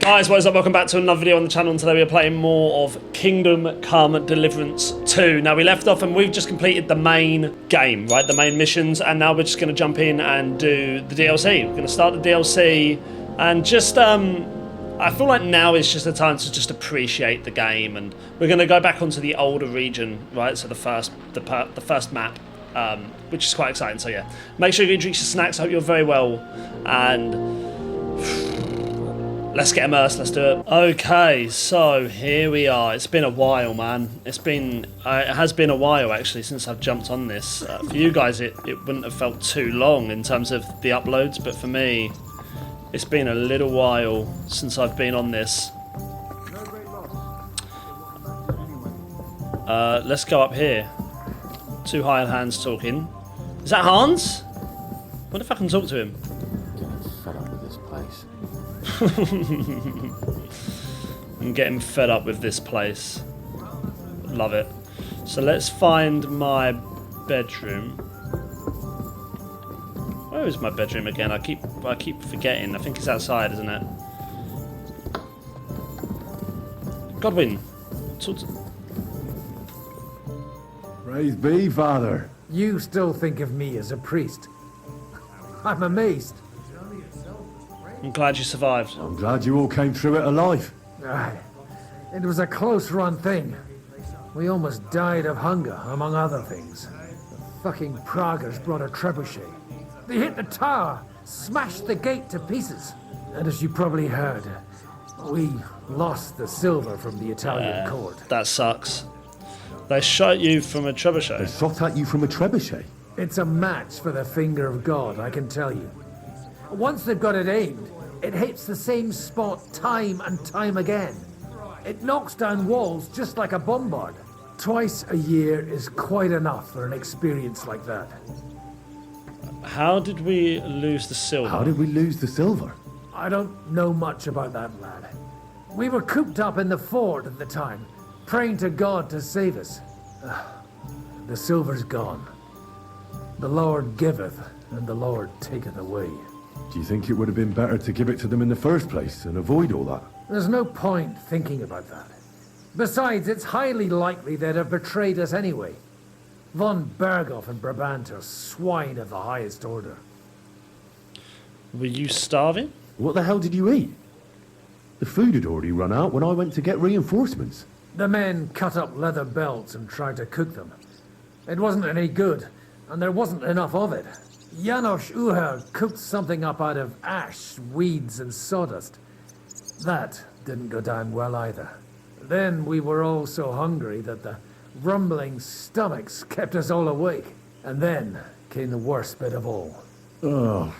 Guys, what is up? Welcome back to another video on the channel, and today we are playing more of Kingdom Come Deliverance 2. Now, we left off and we've just completed the main game, right? The main missions, and now we're just going to jump in and do the DLC. We're going to start the DLC and just, I feel like now is just the time to just appreciate the game, and we're going to go back onto the older region, right? So the first map, which is quite exciting. So yeah, make sure you drink your snacks. I hope you're very well, and let's get immersed, let's do it. Okay, so here we are. It's been a while, man. It has been a while, actually, since I've jumped on this. For you guys, it wouldn't have felt too long in terms of the uploads, but for me, it's been a little while since I've been on this. Let's go up here. Two hired hands talking. Is that Hans? What if I can talk to him? I'm getting fed up with this place. Love it. So let's find my bedroom. Where is my bedroom again? I keep forgetting. I think it's outside, isn't it? Godwin, talk to... Praise be, Father. You still think of me as a priest? I'm amazed. I'm glad you survived. I'm glad you all came through it alive. Aye. It was a close-run thing. We almost died of hunger, among other things. The fucking Praguers brought a trebuchet. They hit the tower, smashed the gate to pieces. And as you probably heard, we lost the silver from the Italian court. That sucks. They shot you from a trebuchet. They shot at you from a trebuchet. It's a match for the finger of God, I can tell you. Once they've got it aimed, it hits the same spot time and time again. It knocks down walls just like a bombard. Twice a year is quite enough for an experience like that. How did we lose the silver? How did we lose the silver? I don't know much about that, lad. We were cooped up in the fort at the time, praying to God to save us. The silver's gone. The Lord giveth, and the Lord taketh away. Do you think it would have been better to give it to them in the first place and avoid all that? There's no point thinking about that. Besides, it's highly likely they'd have betrayed us anyway. Von Berghoff and Brabant are swine of the highest order. Were you starving? What the hell did you eat? The food had already run out when I went to get reinforcements. The men cut up leather belts and tried to cook them. It wasn't any good, and there wasn't enough of it. Janos Uher cooked something up out of ash, weeds, and sawdust. That didn't go down well either. Then we were all so hungry that the rumbling stomachs kept us all awake. And then came the worst bit of all. Oh.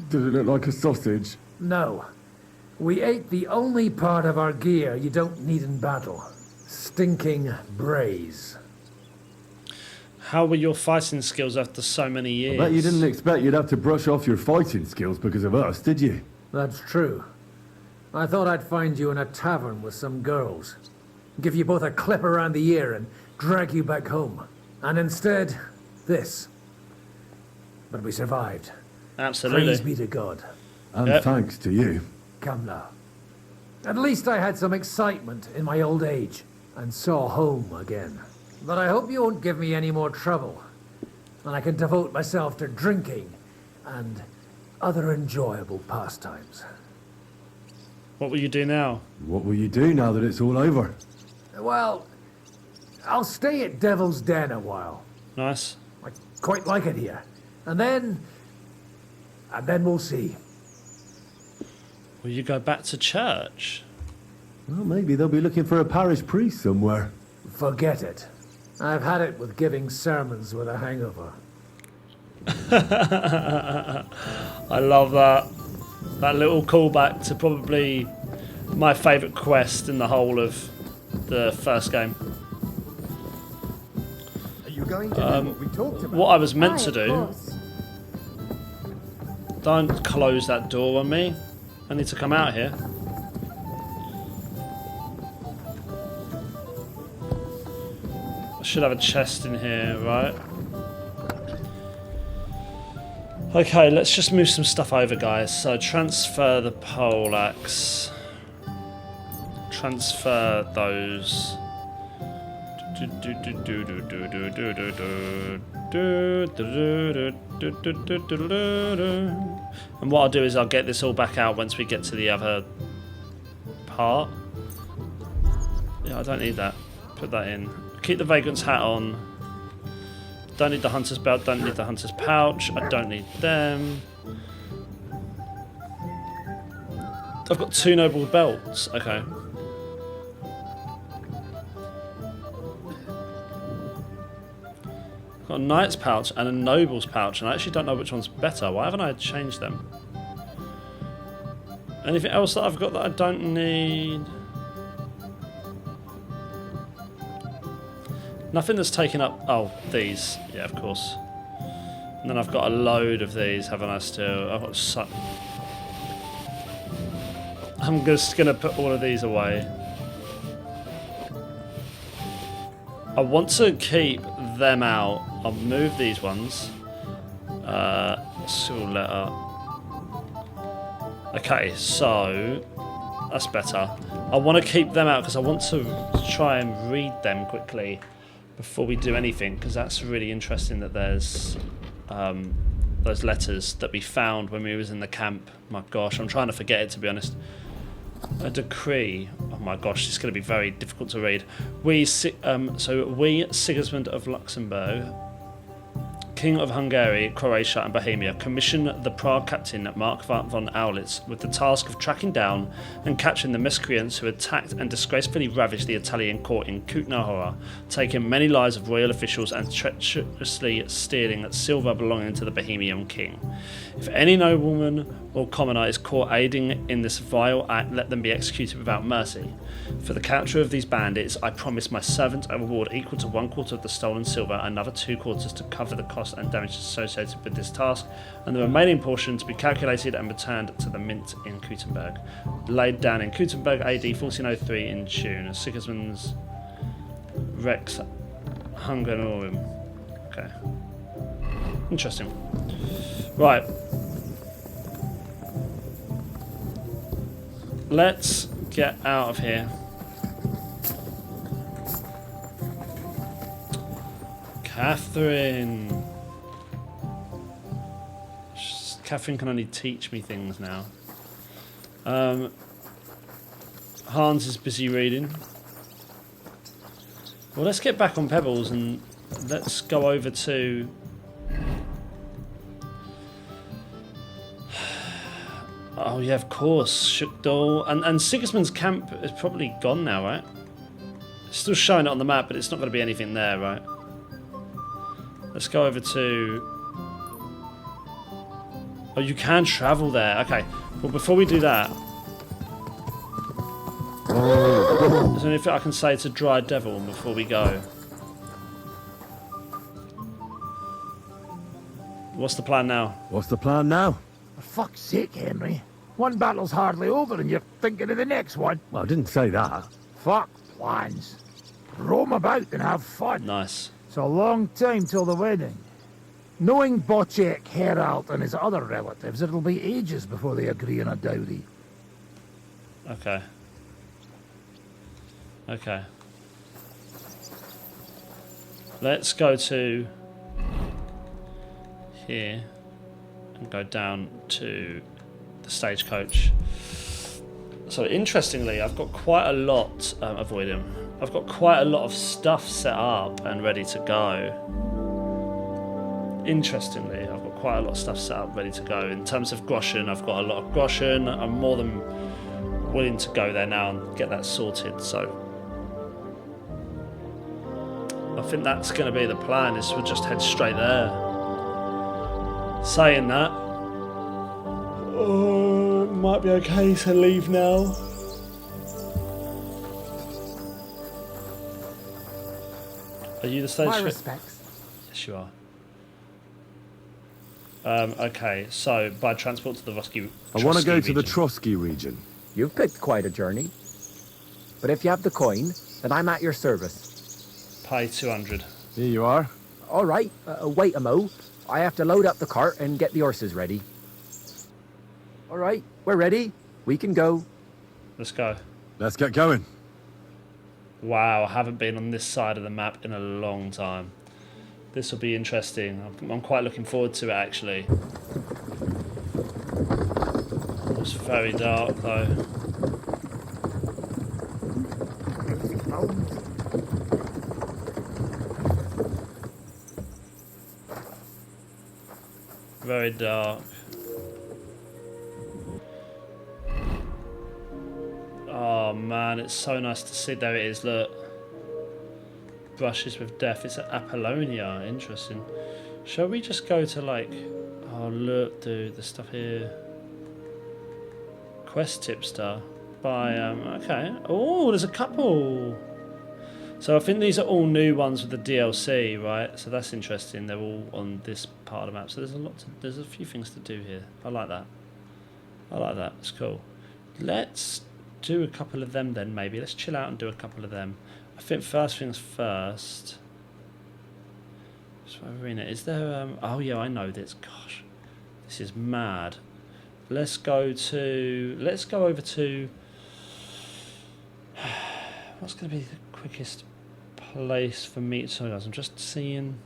Did it look like a sausage? No. We ate the only part of our gear you don't need in battle. Stinking braise. How were your fighting skills after so many years? I bet you didn't expect you'd have to brush off your fighting skills because of us, did you? That's true. I thought I'd find you in a tavern with some girls. Give you both a clip around the ear and drag you back home. And instead, this. But we survived. Absolutely. Praise be to God. And thanks to you. Come now. At least I had some excitement in my old age and saw home again. But I hope you won't give me any more trouble, and I can devote myself to drinking and other enjoyable pastimes. What will you do now? What will you do now that it's all over? Well, I'll stay at Devil's Den a while. Nice. I quite like it here. And then we'll see. Will you go back to church? Well, maybe they'll be looking for a parish priest somewhere. Forget it. I've had it with giving sermons with a hangover. I love that. That little callback to probably my favourite quest in the whole of the first game. Are you going to do what we talked about? What I was meant to Of do... course. Don't close that door on me. I need to come out here. I should have a chest in here, right? Okay, let's just move some stuff over, guys. So transfer the poleaxe. Transfer those. And what I'll do is I'll get this all back out once we get to the other part. Yeah, I don't need that. Put that in. Keep the vagrant's hat on. Don't need the hunter's belt, don't need the hunter's pouch. I don't need them. I've got 2 noble belts. Okay. I've got a knight's pouch and a noble's pouch, and I actually don't know which one's better. Why haven't I changed them? Anything else that I've got that I don't need? Nothing that's taken up... Oh, these. Yeah, of course. And then I've got a load of these, haven't I, still? I've got so... I'm just going to put all of these away. I want to keep them out. I'll move these ones. Civil letter. Okay, so... That's better. I want to keep them out because I want to try and read them quickly before we do anything, because that's really interesting that there's those letters that we found when we was in the camp. My gosh, I'm trying to forget it, to be honest. A decree. Oh my gosh, it's going to be very difficult to read. We, Sigismund of Luxembourg, King of Hungary, Croatia and Bohemia, commissioned the Prague captain Mark von Aulitz with the task of tracking down and capturing the miscreants who attacked and disgracefully ravaged the Italian court in Kutná Hora, taking many lives of royal officials and treacherously stealing silver belonging to the Bohemian king. If any nobleman or commoner is caught aiding in this vile act, let them be executed without mercy. For the capture of these bandits, I promise my servant a reward equal to 1/4 of the stolen silver, another 2/4 to cover the cost and damage associated with this task, and the remaining portion to be calculated and returned to the mint in Kuttenberg. Laid down in Kuttenberg AD 1403 in June. Sigismund's Rex Hunganorum. Okay. Interesting. Right. Let's get out of here. Catherine. Catherine can only teach me things now. Hans is busy reading. Well, let's get back on Pebbles and let's go over to... Oh yeah, of course, Shukdal. And Sigismund's camp is probably gone now, right? It's still showing it on the map, but it's not going to be anything there, right? Let's go over to... Oh, you can travel there. Okay. Well, before we do that... Is there anything I can say to Dry Devil before we go? What's the plan now? What's the plan now? For fuck's sake, Henry. One battle's hardly over and you're thinking of the next one. Well, I didn't say that. Fuck plans. Roam about and have fun. Nice. It's a long time till the wedding. Knowing Bocek, Herald and his other relatives, it'll be ages before they agree on a dowry. Okay. Okay. Let's go to here and go down to the stagecoach. So interestingly, I've got quite a lot, avoid him. I've got quite a lot of stuff set up and ready to go. Interestingly, I've got quite a lot of stuff set up ready to go. In terms of Groschen, I've got a lot of Groschen. I'm more than willing to go there now and get that sorted, so I think that's going to be the plan, is we'll just head straight there. Saying that, it might be okay to leave now. Are you the stage? My respects. Yes, you are. Okay, so by transport to the Trotsky I want to go to the region. Trotsky region. You've picked quite a journey. But if you have the coin, then I'm at your service. Pay 200. Here you are. All right, wait a mo. I have to load up the cart and get the horses ready. All right, we're ready. We can go. Let's go. Let's get going. Wow, I haven't been on this side of the map in a long time. This will be interesting. I'm quite looking forward to it, actually. It's very dark, though. Very dark. Oh man, it's so nice to see. There it is, look. Brushes with death. It's at Apollonia. Interesting. Shall we just go to like... Oh look, dude, the stuff here. Quest tipster. By, okay. Oh, there's a couple. So I think these are all new ones with the DLC, right? So that's interesting. They're all on this part of the map. So there's a few things to do here. I like that. I like that. It's cool. Let's do a couple of them then, maybe. Let's chill out and do a couple of them. I think first things first. Arena. Is there? Oh yeah, I know this. Gosh, this is mad. Let's go over to. What's going to be the quickest place for me? Sorry guys, I'm just seeing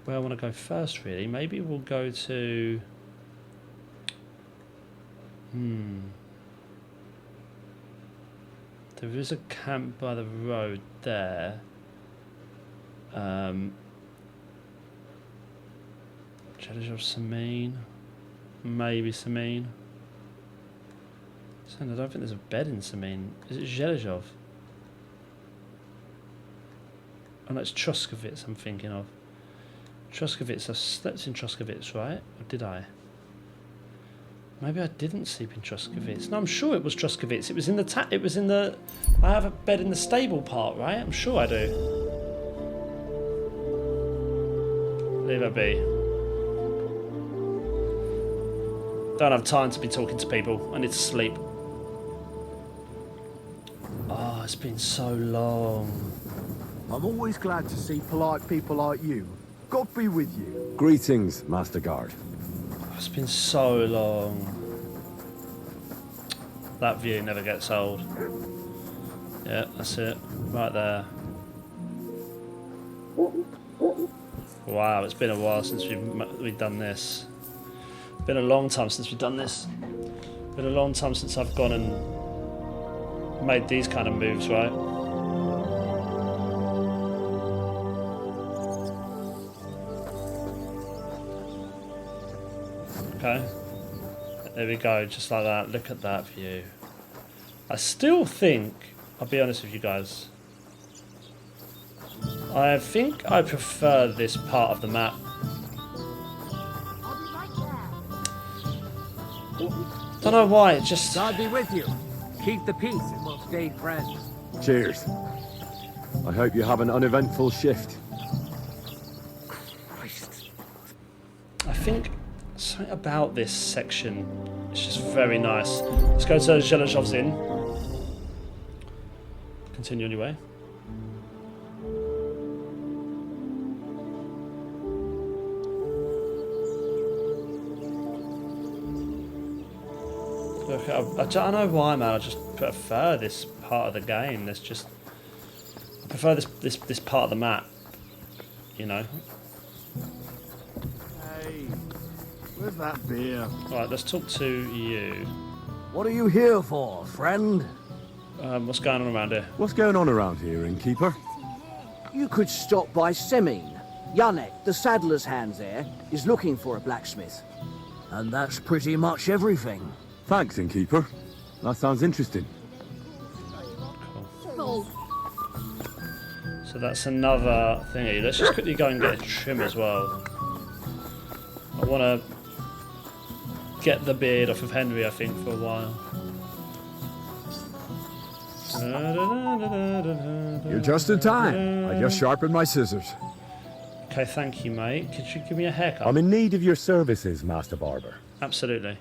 where I want to go first. Really, maybe we'll go to. There is a camp by the road there. Challenge of Samine. Maybe Samine. I don't think there's a bed in Samine. Is it Zhelezhov? Oh no, it's Troskovitz I'm thinking of. Troskovitz, I slept in Troskovitz, right? Or did I? Maybe I didn't sleep in Troskovitz. No, I'm sure it was Troskovitz. It was in the I have a bed in the stable part, right? I'm sure I do. Leave it be. Don't have time to be talking to people. I need to sleep. Oh, it's been so long. I'm always glad to see polite people like you. God be with you. Greetings, Master Guard. It's been so long. That view never gets old. Yeah, that's it. Right there. Wow, it's been a while since we've done this. Been a long time since we've done this. Been a long time since I've gone and made these kind of moves, right? Okay. There we go, just like that. Look at that view. I still think, I'll be honest with you guys, I think I prefer this part of the map. Don't know why, it just... God be with you. Keep the peace and we'll stay friends. Cheers. I hope you have an uneventful shift. Christ. I think something about this section is just very nice. Let's go to Zhelezhov's Inn. Continue anyway. Look, I don't know why, man. I just prefer this part of the game. There's just I prefer this part of the map. You know. Hey, where's that beer? Right, let's talk to you. What are you here for, friend? What's going on around here? What's going on around here, innkeeper? You could stop by Semine. Yannick, the saddler's hands there, is looking for a blacksmith. And that's pretty much everything. Thanks, innkeeper. That sounds interesting. Cool. So that's another thingy. Let's just quickly go and get a trim as well. I want to get the beard off of Henry, I think, for a while. You're just in time. I just sharpened my scissors. Okay, thank you, mate. Could you give me a haircut? I'm in need of your services, Master Barber. Absolutely.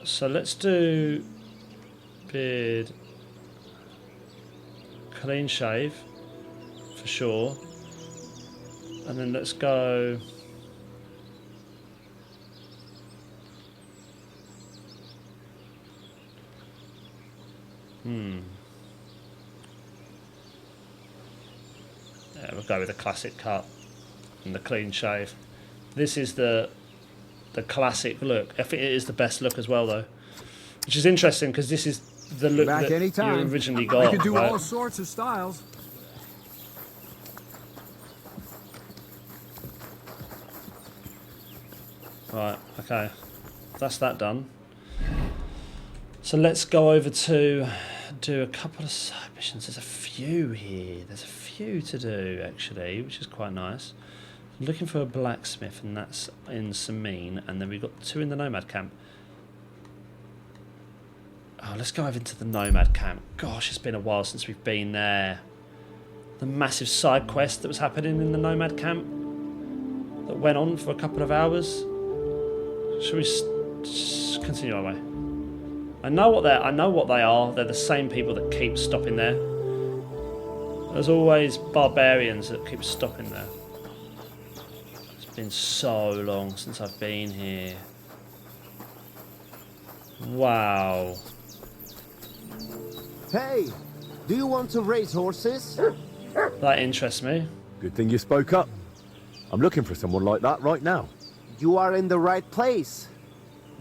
So let's do beard, clean shave, for sure. And then let's go... Yeah, we'll go with the classic cut and the clean shave. This is the classic look. I think it is the best look as well, though. Which is interesting, because this is the look Back that anytime. you originally You got. can do right? all sorts of styles. Right, okay. That's that done. So let's go over to do a couple of side missions. There's a few here. There's a few to do, actually, which is quite nice. I'm looking for a blacksmith, and that's in Samine. And then we've got 2 in the Nomad camp. Oh, let's go over into the Nomad camp. Gosh, it's been a while since we've been there. The massive side quest that was happening in the Nomad camp that went on for a couple of hours. Should we continue our way? I know what they are. They're the same people that keep stopping there. There's always barbarians that keep stopping there. It's been so long since I've been here. Wow. Hey, do you want to race horses? That interests me. Good thing you spoke up. I'm looking for someone like that right now. You are in the right place.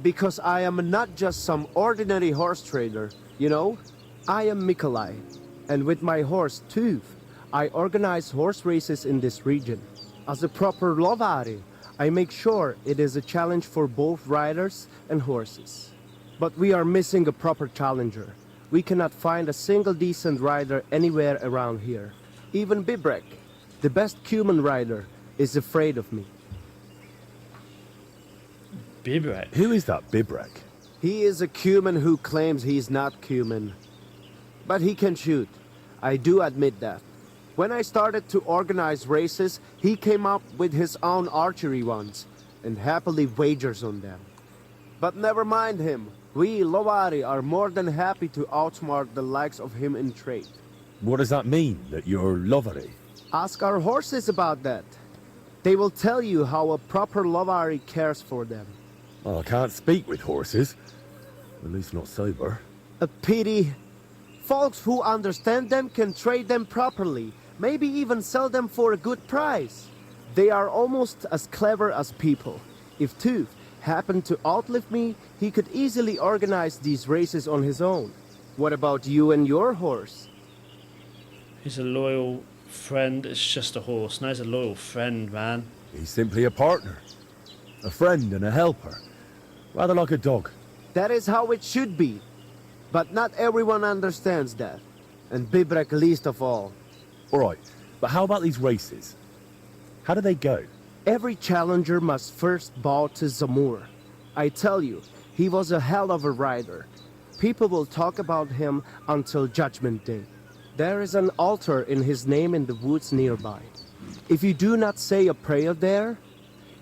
Because I am not just some ordinary horse trader, you know? I am Mikolai, and with my horse Tuv, I organize horse races in this region. As a proper Lovari, I make sure it is a challenge for both riders and horses. But we are missing a proper challenger. We cannot find a single decent rider anywhere around here. Even Bibrek, the best Cuman rider, is afraid of me. Bibrek. Who is that Bibrek? He is a Cuman who claims he's not Cuman. But he can shoot. I do admit that. When I started to organize races, he came up with his own archery ones, and happily wagers on them. But never mind him. We, Lovari, are more than happy to outsmart the likes of him in trade. What does that mean, that you're Lovari? Ask our horses about that. They will tell you how a proper Lovari cares for them. Oh, I can't speak with horses. At least not sober. A pity. Folks who understand them can trade them properly, maybe even sell them for a good price. They are almost as clever as people. If Tuv happened to outlive me, he could easily organize these races on his own. What about you and your horse? He's a loyal friend. It's just a horse. No, he's a loyal friend, man. He's simply a partner. A friend and a helper. Rather like a dog. That is how it should be. But not everyone understands that. And Bibrek least of all. Alright, but how about these races? How do they go? Every challenger must first bow to Zamur. I tell you, he was a hell of a rider. People will talk about him until Judgment Day. There is an altar in his name in the woods nearby. If you do not say a prayer there,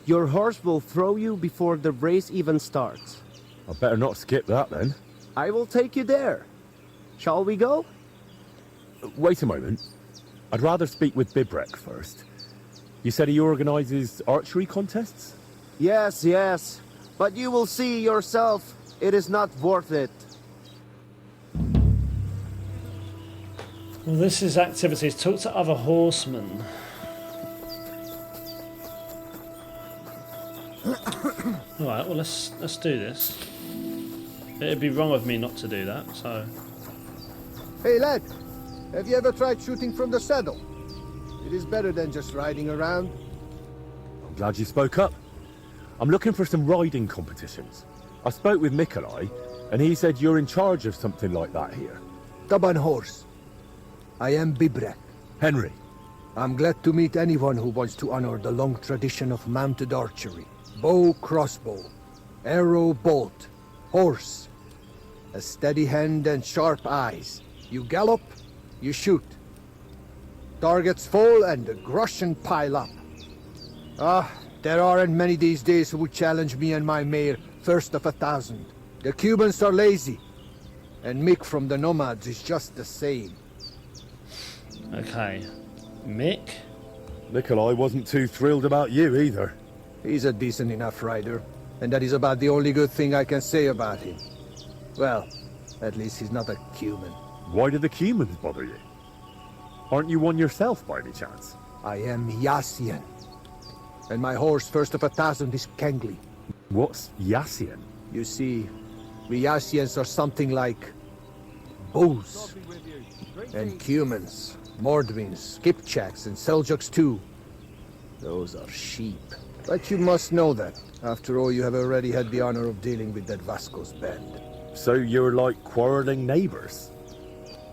your horse will throw you before the race even starts. I better not skip that then. I will take you there. Shall we go? Wait a moment. I'd rather speak with Bibrek first. You said he organizes archery contests? Yes, yes. But you will see yourself, it is not worth it. Well, this is activities. Talk to other horsemen. Alright, well let's do this. It'd be wrong of me not to do that, so... Hey lad, have you ever tried shooting from the saddle? It is better than just riding around. I'm glad you spoke up. I'm looking for some riding competitions. I spoke with Mikolai, and he said you're in charge of something like that here. Taban horse. I am Bibrek. Henry. I'm glad to meet anyone who wants to honor the long tradition of mounted archery. Bow, crossbow, arrow, bolt, horse. A steady hand and sharp eyes. You gallop, you shoot. Targets fall and the groschen pile up. There aren't many these days who would challenge me and my mare first of 1,000. The Cubans are lazy, and Mick from the Nomads is just the same. Okay. Mick? Nikolai wasn't too thrilled about you either. He's a decent enough rider, and that is about the only good thing I can say about him. Well, at least he's not a Cuman. Why do the Cumans bother you? Aren't you one yourself by any chance? I am Yassian, and my horse first of 1,000 is Kengli. What's Yassian? You see, we Yassians are something like bulls, and Cumans, Mordvins, Skipchaks, and Seljuks too. Those are sheep. But you must know that. After all, you have already had the honor of dealing with that Vasco's band. So you're like quarreling neighbors.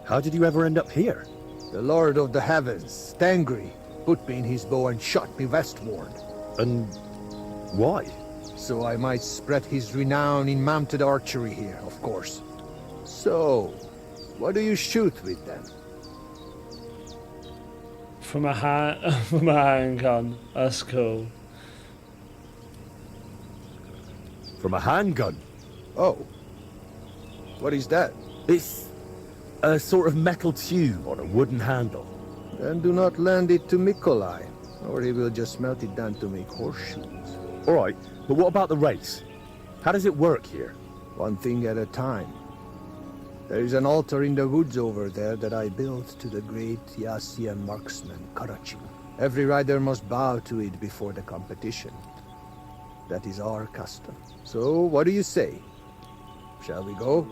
How did you ever end up here? The Lord of the Heavens, Tangri, put me in his bow and shot me westward. And why? So I might spread his renown in mounted archery here, of course. So, what do you shoot with then? From a handgun. That's cool. From a handgun. Oh. What is that? It's a sort of metal tube on a wooden handle. Then do not lend it to Mikolai, or he will just melt it down to make horseshoes. All right, but what about the race? How does it work here? One thing at a time. There is an altar in the woods over there that I built to the great Yassian marksman, Karachin. Every rider must bow to it before the competition. That is our custom. So, what do you say? Shall we go?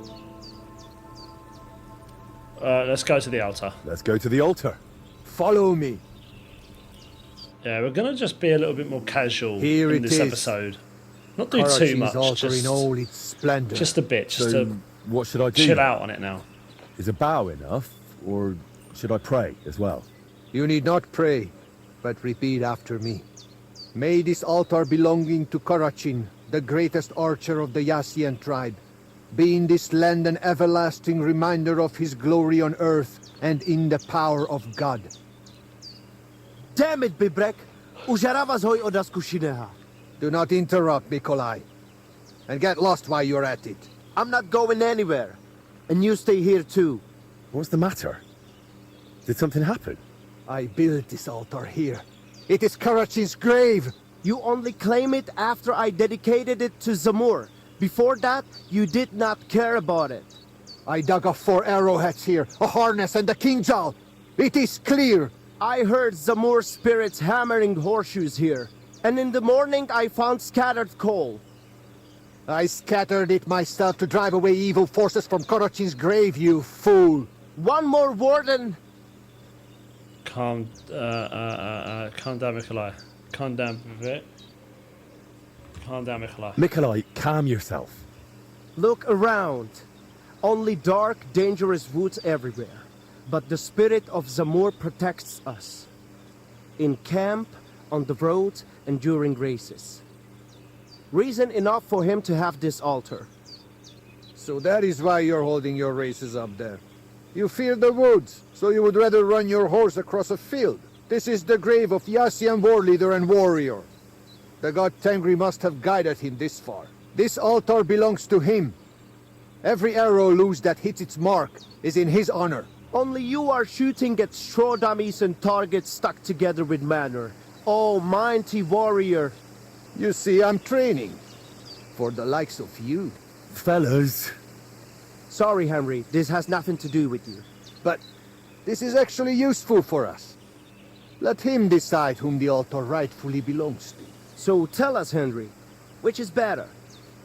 Let's go to the altar. Let's go to the altar. Follow me. Yeah, we're gonna just be a little bit more casual Here in it this is. episode. Not do too Karachin's much. altar in all its splendor. Just a bit, just So, to what should I do? chill then? out on it now. Is a bow enough, or should I pray as well? You need not pray, but repeat after me. May this altar belonging to Karachin, the greatest archer of the Yassian tribe, be in this land an everlasting reminder of his glory on earth and in the power of God. Damn it, Bibrek! Užarava hoj od Askushineha. Do not interrupt, Mikolai. And get lost while you're at it. I'm not going anywhere. And you stay here too. What's the matter? Did something happen? I built this altar here. It is Karachin's grave! You only claim it after I dedicated it to Zamur. Before that, you did not care about it. I dug up 4 arrowheads here, a harness and a kinjal. It is clear. I heard Zamur spirits hammering horseshoes here. And in the morning, I found scattered coal. I scattered it myself to drive away evil forces from Karachin's grave, you fool. One more word and... Calm down, Mikolai. Calm down a bit. Calm down, Mikolai. Mikolai, calm yourself. Look around. Only dark, dangerous woods everywhere. But the spirit of Zamur protects us. In camp, on the road, and during races. Reason enough for him to have this altar. So that is why you're holding your races up there. You fear the woods, so you would rather run your horse across a field. This is the grave of Yassian war leader and warrior. The god Tengri must have guided him this far. This altar belongs to him. Every arrow loose that hits its mark is in his honor. Only you are shooting at straw dummies and targets stuck together with manner. Oh, mighty warrior. You see, I'm training. For the likes of you. Fellas. Sorry, Henry, this has nothing to do with you. But this is actually useful for us. Let him decide whom the altar rightfully belongs to. So tell us, Henry, which is better?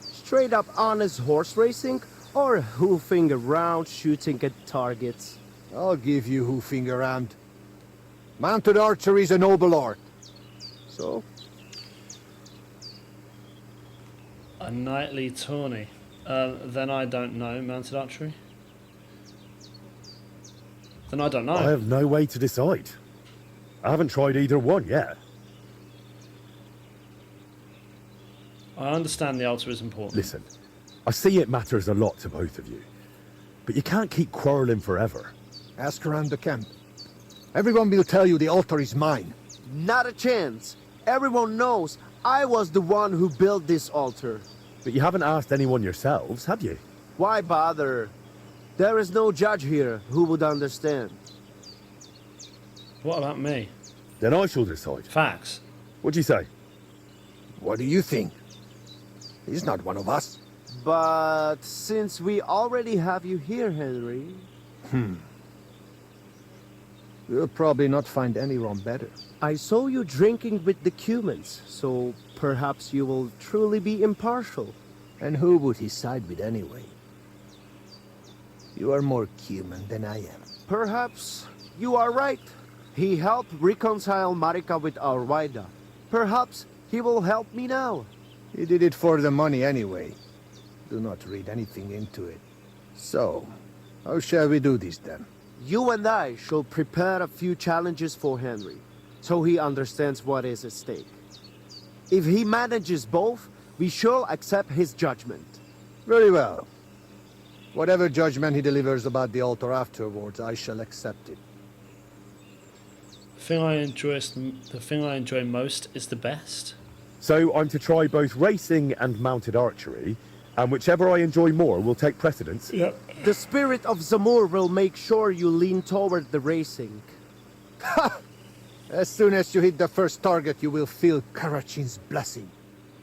Straight up honest horse racing, or hoofing around shooting at targets? I'll give you hoofing around. Mounted archery is a noble art. So? A nightly tourney. Then I don't know. Mounted archery? Then I don't know. I have no way to decide. I haven't tried either one yet. I understand the altar is important. Listen, I see it matters a lot to both of you. But you can't keep quarreling forever. Ask around the camp. Everyone will tell you the altar is mine. Not a chance. Everyone knows I was the one who built this altar. But you haven't asked anyone yourselves, have you? Why bother? There is no judge here who would understand. What about me? Then I shall decide. Facts. What do you say? What do you think? He's not one of us. But since we already have you here, Henry... We'll probably not find anyone better. I saw you drinking with the Cumans, so perhaps you will truly be impartial. And who would he side with anyway? You are more human than I am. Perhaps you are right. He helped reconcile Marika with Arwaida. Perhaps he will help me now. He did it for the money anyway. Do not read anything into it. So, how shall we do this then? You and I shall prepare a few challenges for Henry, so he understands what is at stake. If he manages both, we shall accept his judgment. Very well. Whatever judgment he delivers about the altar afterwards, I shall accept it. The thing I enjoy most is the best. So I'm to try both racing and mounted archery, and whichever I enjoy more will take precedence. Yep. The spirit of Zamur will make sure you lean toward the racing. As soon as you hit the first target, you will feel Karachin's blessing.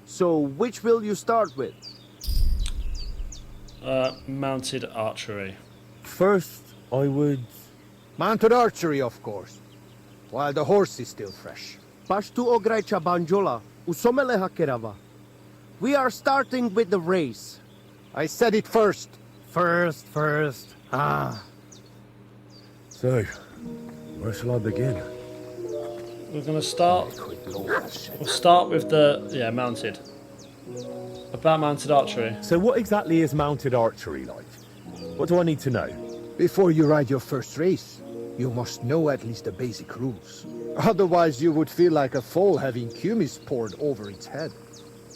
So, which will you start with? Mounted archery. First, I would... Mounted archery, of course. While the horse is still fresh. Pashtu ograjcha banjola, usomele hakerava. We are starting with the race. I said it first. First. So, where shall I begin? We're gonna start. We'll start with the mounted. About mounted archery. So what exactly is mounted archery like? What do I need to know? Before you ride your first race, you must know at least the basic rules. Otherwise you would feel like a foal having kumis poured over its head.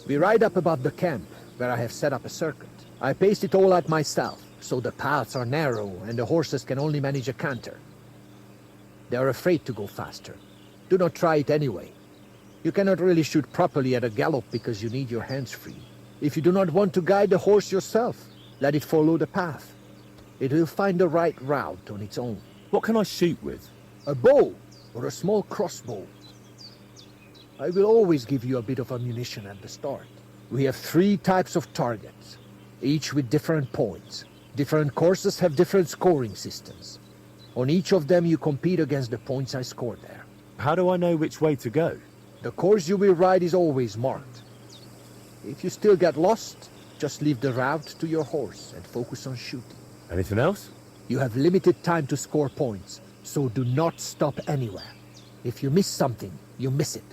We ride up above the camp, where I have set up a circuit. I paced it all out myself, so the paths are narrow and the horses can only manage a canter. They are afraid to go faster. Do not try it anyway. You cannot really shoot properly at a gallop because you need your hands free. If you do not want to guide the horse yourself, let it follow the path. It will find the right route on its own. What can I shoot with? A bow or a small crossbow. I will always give you a bit of ammunition at the start. We have 3 types of targets, each with different points. Different courses have different scoring systems. On each of them you compete against the points I scored there. How do I know which way to go? The course you will ride is always marked. If you still get lost, just leave the route to your horse and focus on shooting. Anything else? You have limited time to score points, so do not stop anywhere. If you miss something, you miss it.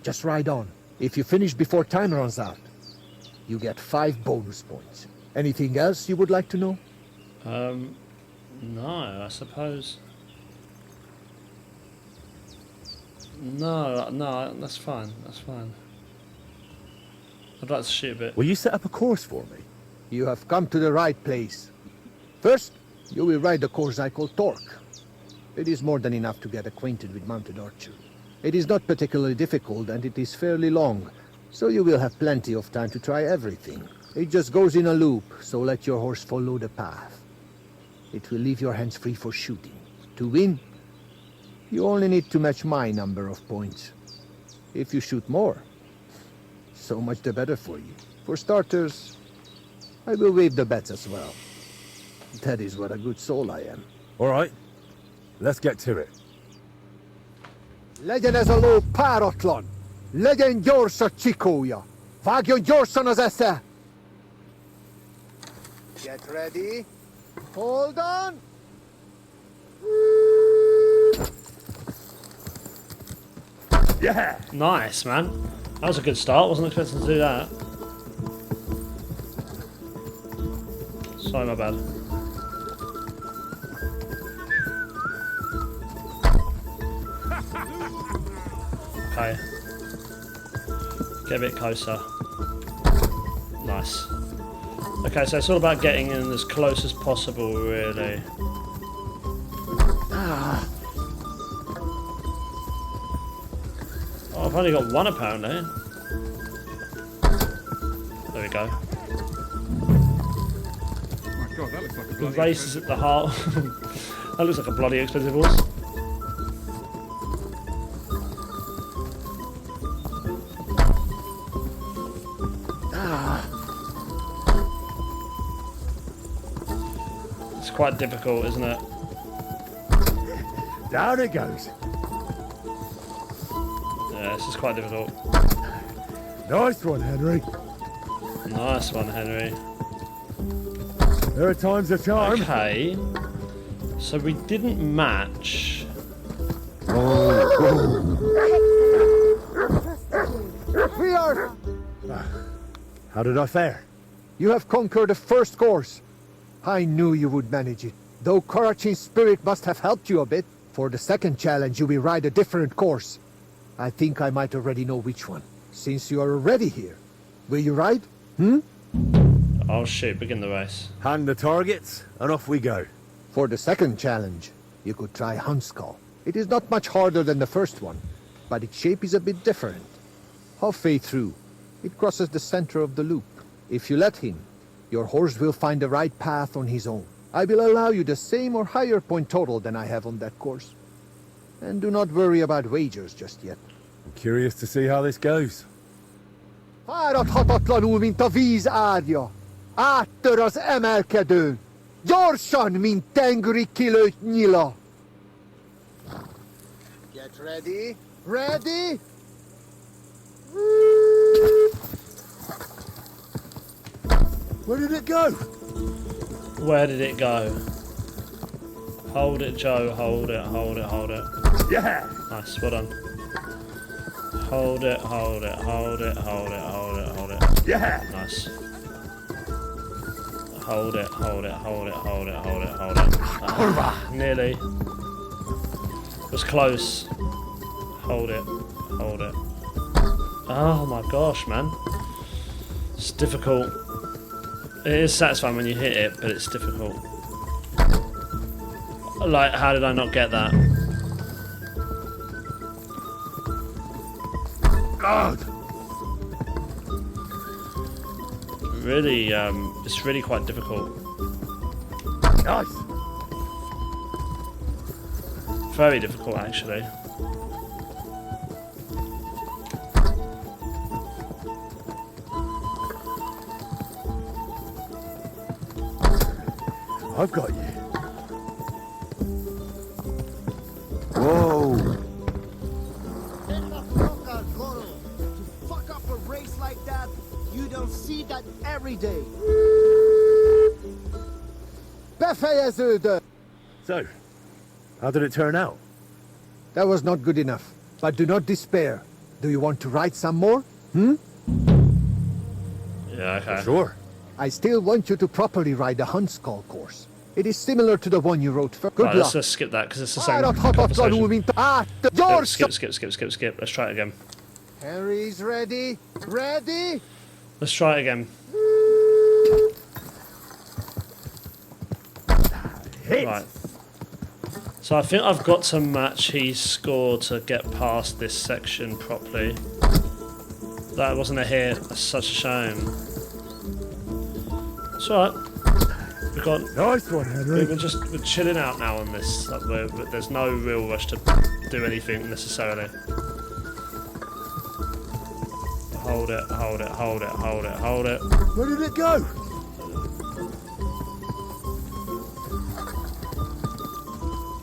Just ride on. If you finish before time runs out, you get 5 bonus points. Anything else you would like to know? No, I suppose. No, that's fine. That's fine. I'd like to shoot a bit. Will you set up a course for me? You have come to the right place. First, you will ride the course I call Torque. It is more than enough to get acquainted with mounted archery. It is not particularly difficult and it is fairly long, so you will have plenty of time to try everything. It just goes in a loop, so let your horse follow the path. It will leave your hands free for shooting. To win, you only need to match my number of points. If you shoot more, so much the better for you. For starters, I will waive the bets as well. That is what a good soul I am. All right, let's get to it. Legyen ez a ló páratlan! Legyen gyors a csikója! Vágjon gyorsan az esze! Get ready. Hold on! Yeah! Nice, man. That was a good start. Wasn't expecting to do that. Sorry, my bad. Okay. Get a bit closer. Nice. Okay, so it's all about getting in as close as possible, really. Oh, I've only got one apparently. There we go. Oh my god, that looks like a The bloody race is at the heart. That looks like a bloody expensive horse. It's quite difficult, isn't it? Down it goes. Yeah, this is quite difficult. Nice one, Henry. Nice one, Henry. There are times of charm. Okay. So we didn't match. We are... How did I fare? You have conquered the first course. I knew you would manage it. Though Karachin's spirit must have helped you a bit. For the second challenge, you will ride a different course. I think I might already know which one. Since you are already here, will you ride? Oh shoot, begin the race. Hand the targets, and off we go. For the second challenge, you could try Hunskall. It is not much harder than the first one, but its shape is a bit different. Halfway through, it crosses the center of the loop. If you let him, your horse will find the right path on his own. I will allow you the same or higher point total than I have on that course. And do not worry about wagers just yet. I'm curious to see how this goes. Fáradhatatlanul, mint a víz ágya. Áttör az emelkedőn. Gyorsan, mint tengeri kilőtt nyila. Get ready. Ready? Where did it go? Where did it go? Hold it, Joe. Hold it, hold it, hold it. Yeah! Nice, well done. Hold it, hold it, hold it, hold it, hold it, hold it. Yeah! Nice. Hold it, hold it, hold it, hold it, hold it, hold it. Ah, nearly. It was close. Hold it, hold it. Oh my gosh, man. It's difficult. It is satisfying when you hit it, but it's difficult. Like, how did I not get that? God! Really, it's really quite difficult. Nice! Very difficult, actually. I've got you. Whoa! To fuck up a race like that, you don't see that every day. Befejeződött! So, how did it turn out? That was not good enough. But do not despair. Do you want to ride some more? Yeah, okay. Sure. I still want you to properly ride the Hunskall course. It is similar to the one you rode first. Good Right, luck. let's just skip that because it's the same conversation. Skip. Let's try it again. Harry's ready. Ready? Let's try it again. Hit! Right. So I think I've got to match his score to get past this section properly. That wasn't a hit. That's such a shame. It's alright. We've got. Nice one, Henry. We're chilling out now on this. Like there's no real rush to do anything necessarily. Hold it, hold it, hold it, hold it, hold it. Where did it go?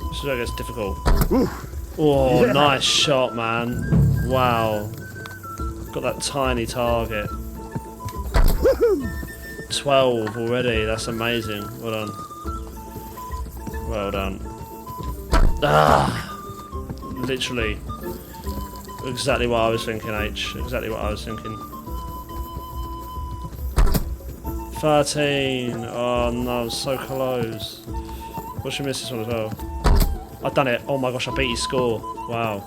This is where it gets difficult. Oof. Oh, Yeah. nice shot, man. Wow. Got that tiny target. 12 already, that's amazing. Well done. Well done. Ah! Literally. Exactly what I was thinking, H. Exactly what I was thinking. 13. Oh no, so close. What should miss this one as well? I've done it. Oh my gosh, I beat his score. Wow.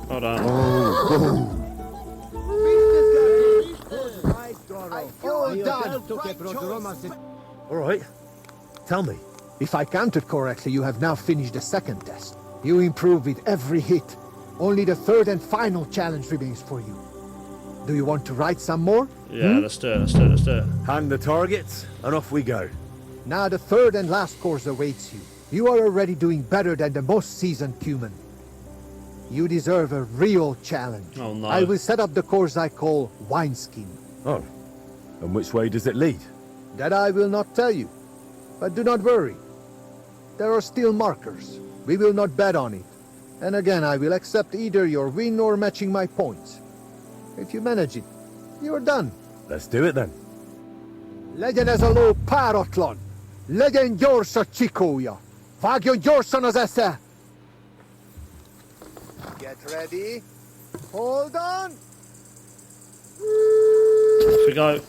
Well done. Alright. Tell me. If I counted correctly, you have now finished the second test. You improve with every hit. Only the third and final challenge remains for you. Do you want to ride some more? Yeah, let's do it, let's do it, let's do it. Hand the targets, and off we go. Now the third and last course awaits you. You are already doing better than the most seasoned human. You deserve a real challenge. Oh no. I will set up the course I call Wineskin. Oh. And which way does it lead? That I will not tell you. But do not worry. There are still markers. We will not bet on it. And again, I will accept either your win or matching my points. If you manage it, you are done. Let's do it then. Legyen ez a ló páratlan! Legyen gyors a csikója! Vágjon gyorsan az esze! Get ready. Hold on! Off we go.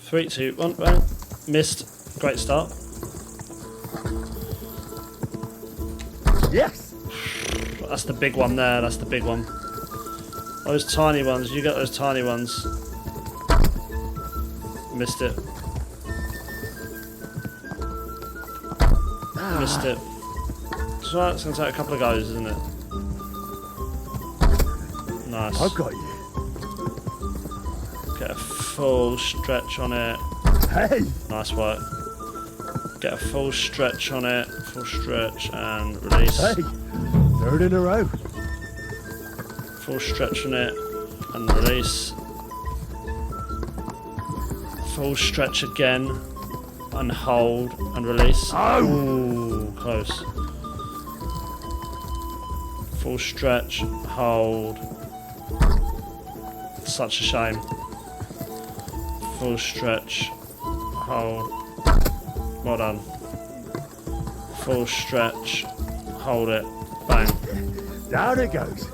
3, 2, 1, bang. Missed. Great start. Yes! That's the big one there, that's the big one. Those tiny ones, you get those tiny ones. Missed it. Missed it. It's right, it's going to take a couple of goes, isn't it? Nice. I've got you. Get a full stretch on it. Hey! Nice work. Get a full stretch on it. Full stretch and release. Hey! Third in a row. Full stretch on it and release. Full stretch again and hold and release. Oh! Ooh, close. Full stretch, hold. Such a shame. Full stretch, hold. Well done. Full stretch, hold it, bang. Down it goes.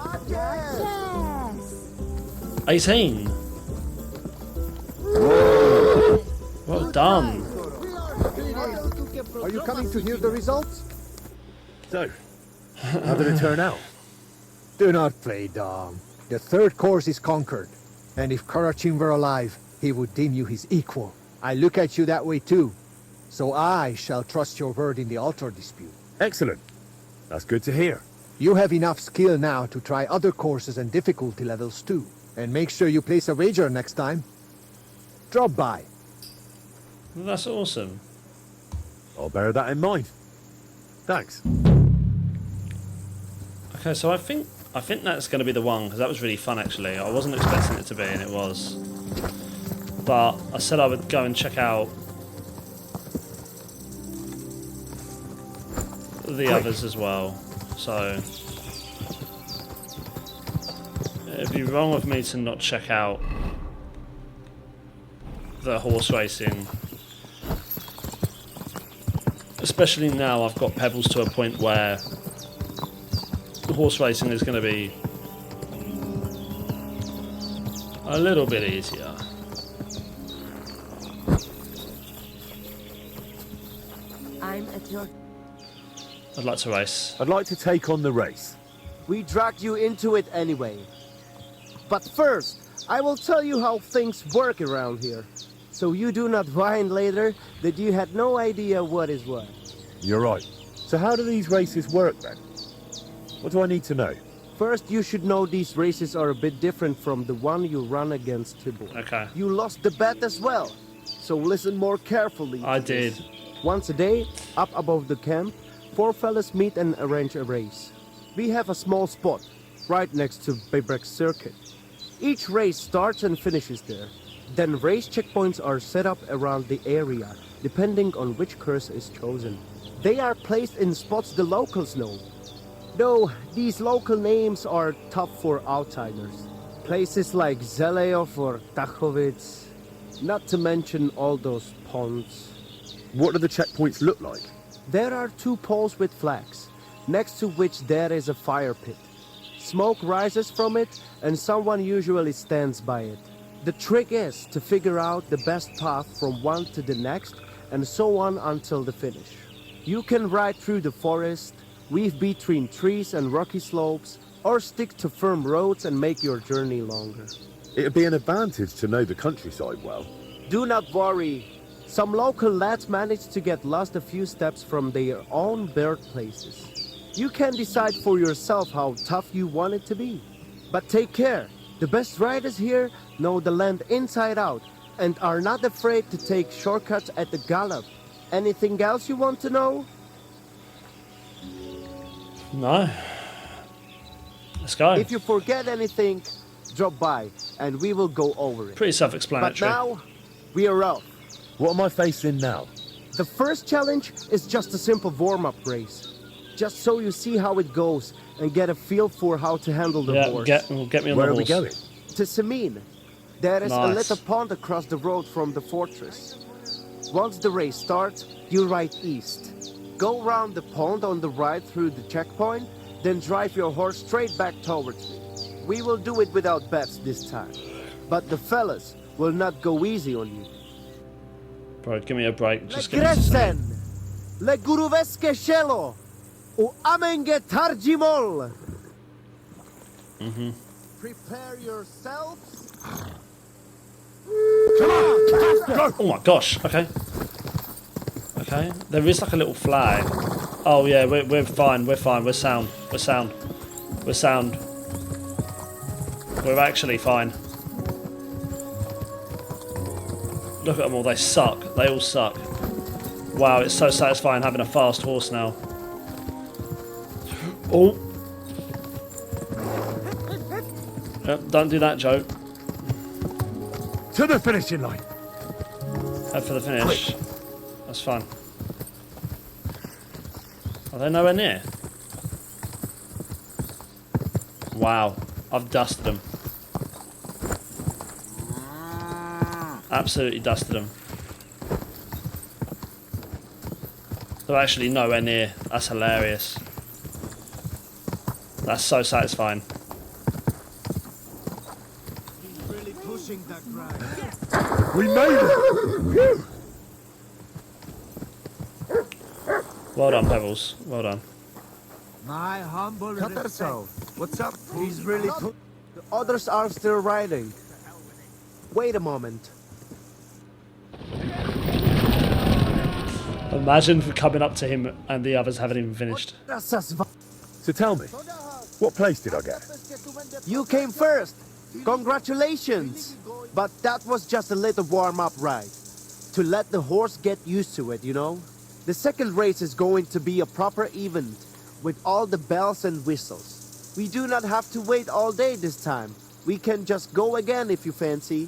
18. Well done. Are you coming to hear the results? So, how did it turn out? Do not play dumb. The third course is conquered. And if Karachin were alive, he would deem you his equal. I look at you that way too. So I shall trust your word in the altar dispute. Excellent. That's good to hear. You have enough skill now to try other courses and difficulty levels too. And make sure you place a wager next time. Drop by. That's awesome. I'll bear that in mind. Thanks. Okay, so I think that's going to be the one, because that was really fun actually. I wasn't expecting it to be, and it was. But I said I would go and check out the others as well. So it'd be wrong of me to not check out the horse racing. Especially now I've got Pebbles to a point where horse racing is going to be a little bit easier. I'm at your... I'd like to race. I'd like to take on the race. We dragged you into it anyway. But first, I will tell you how things work around here. So you do not whine later that you had no idea what is what. You're right. So how do these races work then? What do I need to know? First, you should know these races are a bit different from the one you run against Tibor. Okay. You lost the bet as well. So listen more carefully. I to this. did. Once a day, up above the camp, 4 fellas meet and arrange a race. We have a small spot, right next to Baybrek Circuit. Each race starts and finishes there. Then race checkpoints are set up around the area, depending on which course is chosen. They are placed in spots the locals know. Though these local names are tough for outsiders. Places like Zeleov or Tachovitz, not to mention all those ponds. What do the checkpoints look like? There are 2 poles with flags, next to which there is a fire pit. Smoke rises from it, and someone usually stands by it. The trick is to figure out the best path from one to the next, and so on until the finish. You can ride through the forest, weave between trees and rocky slopes, or stick to firm roads and make your journey longer. It'd be an advantage to know the countryside well. Do not worry. Some local lads managed to get lost a few steps from their own birthplaces. You can decide for yourself how tough you want it to be. But take care. The best riders here know the land inside out and are not afraid to take shortcuts at the gallop. Anything else you want to know? No. Let's go. If you forget anything, drop by and we will go over it. Pretty But self-explanatory. now, we are off. What am I facing now? The first challenge is just a simple warm-up race. Just so you see how it goes and get a feel for how to handle the horse. Get me on Where the are horse. we going? To Semin. There is a Nice. little pond across the road from the fortress. Once the race starts, you ride east. Go round the pond on the right through the checkpoint, then drive your horse straight back towards me. We will do it without bets this time. But the fellas will not go easy on you. Bro, give me a break. Just give me some. Gresen, le guruveske shelo, u amenge tarjimol. Prepare yourselves. Oh my gosh. Okay. Okay. There is like a little flag. Oh yeah, we're fine. We're fine. We're sound. We're sound. We're sound. We're actually fine. Look at them all. They suck. They all suck. Wow, it's so satisfying having a fast horse now. Oh. Yep, don't do that, Joe. To the finishing line. Head for the finish. That's fine. Are they nowhere near? Wow, I've dusted them. Absolutely dusted them. They're actually nowhere near. That's hilarious. That's so satisfying. Really pushing that grind. We made it! Well done, Pebbles. Well done. My humble What's up? He's really The others are still riding. Wait a moment. Imagine coming up to him and the others haven't even finished. So tell me, what place did I get? You came first. Congratulations. But that was just a little warm-up ride. To let the horse get used to it, you know? The second race is going to be a proper event with all the bells and whistles. We do not have to wait all day this time. We can just go again if you fancy.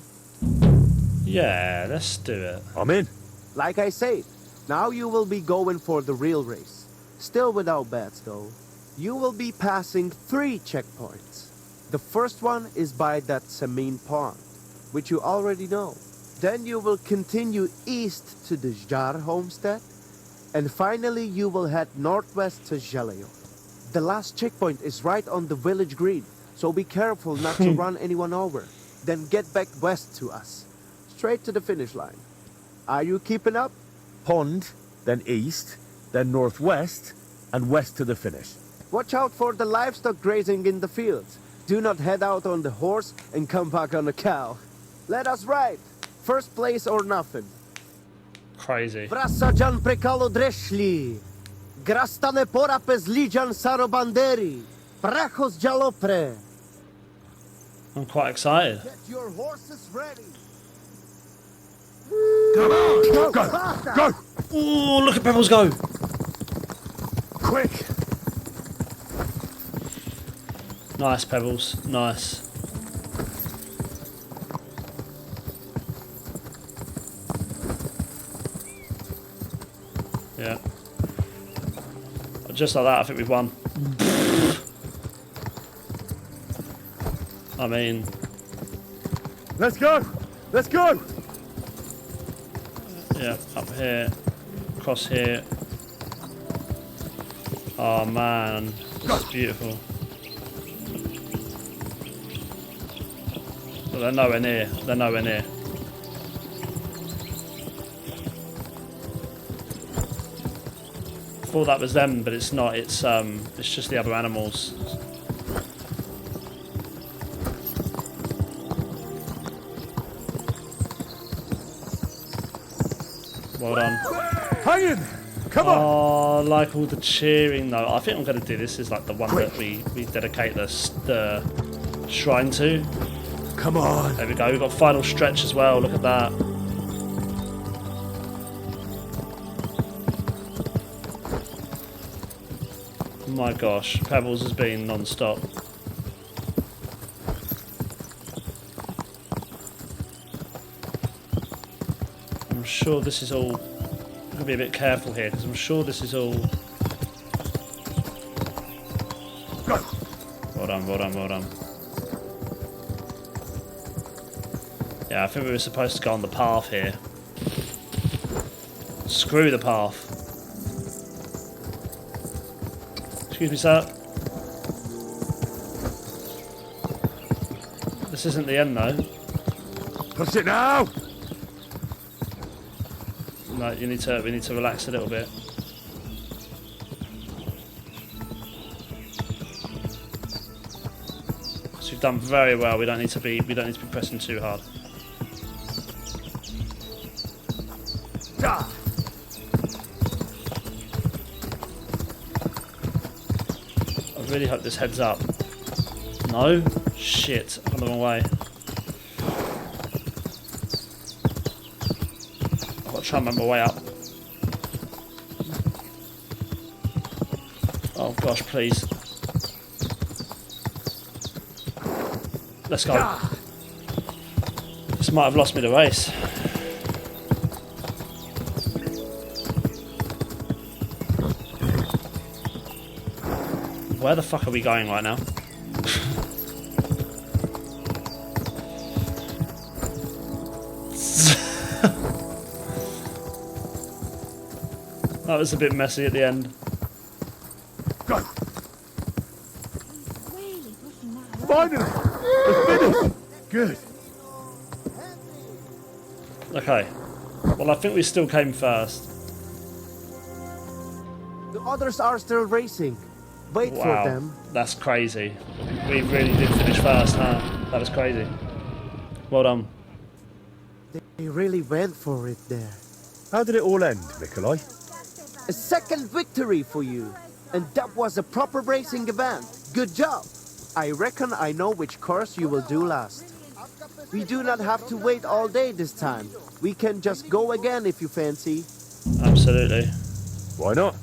Yeah, let's do it. I'm in. Like I said, now you will be going for the real race. Still without bets though. You will be passing 3 checkpoints. The first one is by that Semin pond, which you already know. Then you will continue east to the Jar homestead. And finally you will head northwest to Jaleo. The last checkpoint is right on the village green, so be careful not to run anyone over. Then get back west to us. Straight to the finish line. Are you keeping up? Pond, then east, then northwest, and west to the finish. Watch out for the livestock grazing in the fields. Do not head out on the horse and come back on a cow. Let us ride. First place or nothing. Crazy. Vrasajan prekalo dreshli. Grastane porapes lijan sarobanderi. Prachos jalopre. I'm quite excited. Get your horses ready. Go! Go! Oh, look at Pebbles go. Quick! Nice, Pebbles. Nice. Yeah. Just like that, I think we've won. I mean... Let's go! Let's go! Yeah, up here. Across here. Oh man, it's beautiful. But they're nowhere near. They're nowhere near. Thought that was them, but it's not. It's just the other animals. Well done. Hang in! Come on! Oh, like all the cheering though. I think I'm going to do this as like the one that we dedicate the shrine to. Come on! There we go. We've got final stretch as well. Look at that. My gosh, Pebbles has been non-stop. I'm sure this is all I've got to be a bit careful here because I'm sure this is all. Well done, well done, well done. Yeah, I think we were supposed to go on the path here. Screw the path. Excuse me, sir. This isn't the end, though. Push it now! No, we need to relax a little bit. So you've done very well. We don't need to be pressing too hard. I really hope this heads up. No? Shit, I've gone the wrong way. I've got to try and make my way up. Oh gosh, please. Let's go. This might have lost me the race. Where the fuck are we going right now? That was a bit messy at the end. Go! Finally! It's finished! Good. Okay. Well, I think we still came first. The others are still racing. Wait for Wow, them. that's crazy. We really did finish first, huh? That was crazy. Well done. They really went for it there. How did it all end, Nikolai? A second victory for you. And that was a proper racing event. Good job. I reckon I know which course you will do last. We do not have to wait all day this time. We can just go again if you fancy. Absolutely. Why not?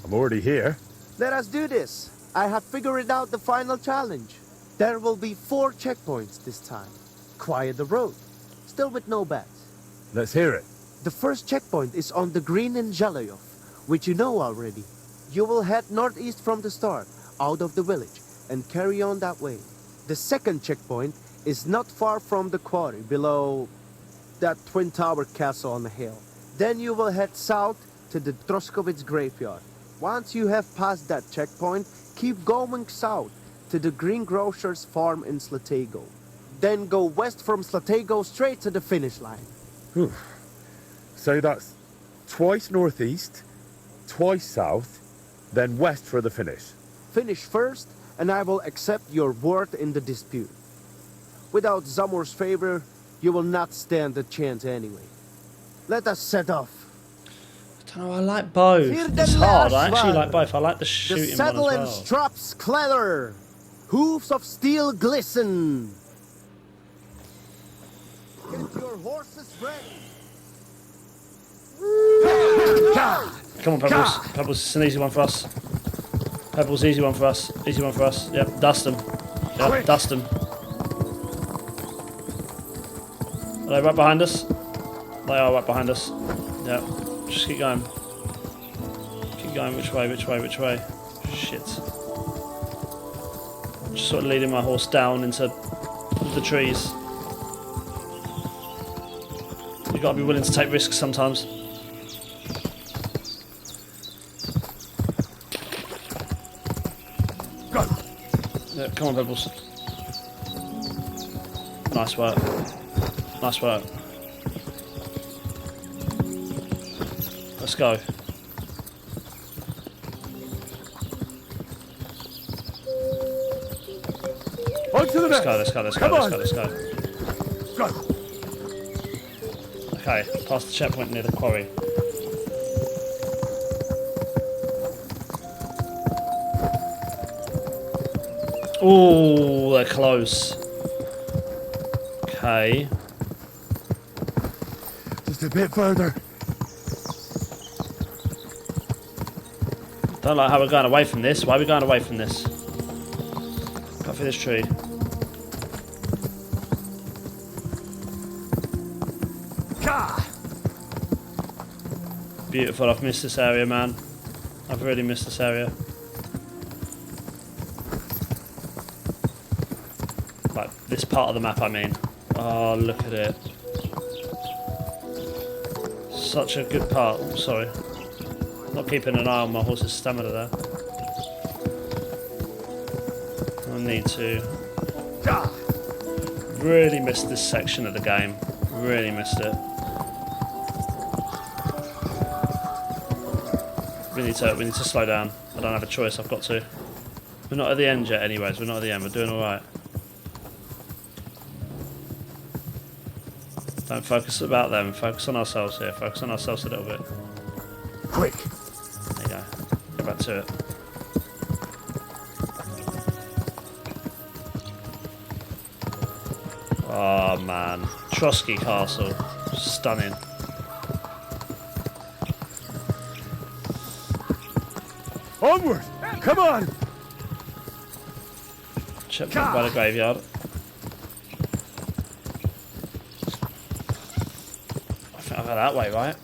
I'm already here. Let us do this. I have figured out the final challenge. There will be 4 checkpoints this time. Quiet the road. Still with no bets. Let's hear it. The first checkpoint is on the green in Zhelyov, which you know already. You will head northeast from the start, out of the village, and carry on that way. The second checkpoint is not far from the quarry, below that twin tower castle on the hill. Then you will head south to the Troskowitz graveyard. Once you have passed that checkpoint, keep going south to the greengrocer's farm in Slatego. Then go west from Slatego straight to the finish line. Whew. So that's twice northeast, twice south, then west for the finish. Finish first, and I will accept your word in the dispute. Without Zamor's favor, you will not stand a chance anyway. Let us set off. I don't know, I like both. It's hard. I actually like both. I like the shooting The saddle one and as well. straps clatter. Hooves of steel glisten. Get your horses ready. Come on, Pebbles. Pebbles, it's an easy one for us. Pebbles, easy one for us. Easy one for us. Yep, dust them. Yep, dust them. Are they right behind us? They are right behind us. Yep, just keep going. Keep going. Which way, which way, which way? Shit. Just sort of leading my horse down into the trees. You've got to be willing to take risks sometimes. Yeah, come on, Pebbles. Nice work. Nice work. Let's go. On to the Let's next. go, let's go, let's go, Come let's on. go, let's go. Go. Okay, past the checkpoint near the quarry. Oh, they're close. Okay. Just a bit further. Don't like how we're going away from this. Why are we going away from this? Cut through this tree. Beautiful. I've missed this area, man. I've really missed this area. Like, this part of the map, I mean. Oh, look at it. Such a good part. Oh, sorry. Not keeping an eye on my horse's stamina there. I need to. Really missed this section of the game. Really missed it. We need to slow down. I don't have a choice, I've got to. We're not at the end yet anyways, we're not at the end, we're doing alright. Don't focus about them, focus on ourselves here, focus on ourselves a little bit. Quick! There you go. Go back to it. Oh man. Trotsky Castle. Stunning. Onward! Come on! Checkpoint by the graveyard. I think I'll go that way, right?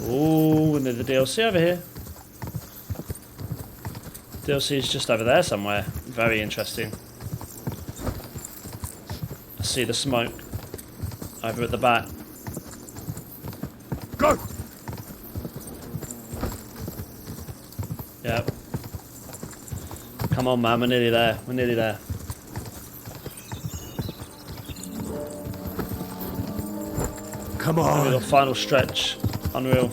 Ooh, and there's the DLC over here. DLC is just over there somewhere. Very interesting. I see the smoke over at the back. Go! Yep. Come on, man, we're nearly there. We're nearly there. Come We've on! got final stretch. Unreal.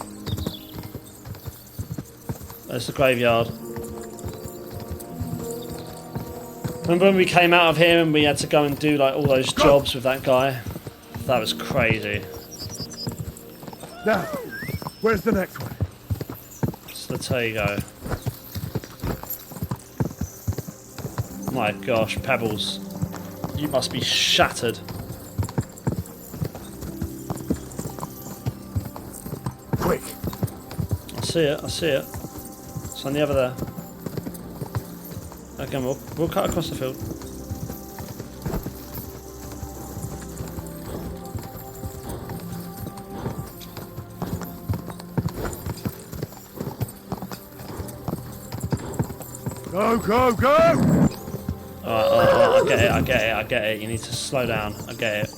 There's the graveyard. Remember when we came out of here and we had to go and do like all those jobs with that guy? That was crazy. Now, where's the next one? So there you go. My gosh, Pebbles. You must be shattered. Quick! I see it, I see it. It's on the other there. Again, we'll cut across the field. Go, go, go! Alright, I get it. You need to slow down. I get it.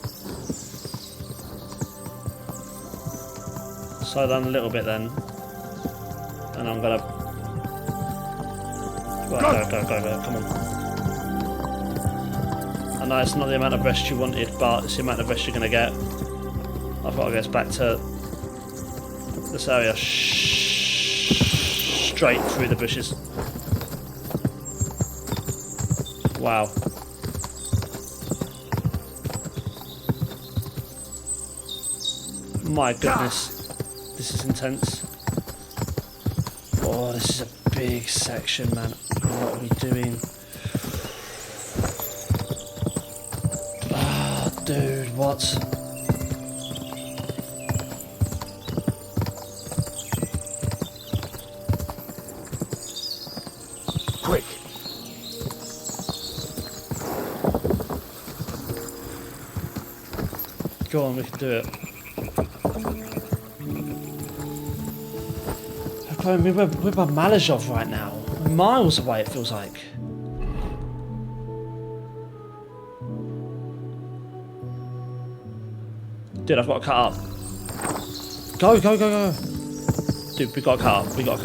Slow down a little bit then. And I'm gonna... Right, go, come on. I know it's not the amount of rest you wanted, but it's the amount of rest you're gonna get. I've got to get back to this area straight through the bushes. Wow. My goodness. This is intense. Oh, this is a big section, man. What are we doing? Ah, oh, dude, what? Quick! Go on, we can do it. We're by Malazhov right now. We're miles away, it feels like. Dude, I've got to cut up. Go. Dude, we got to cut up. We got to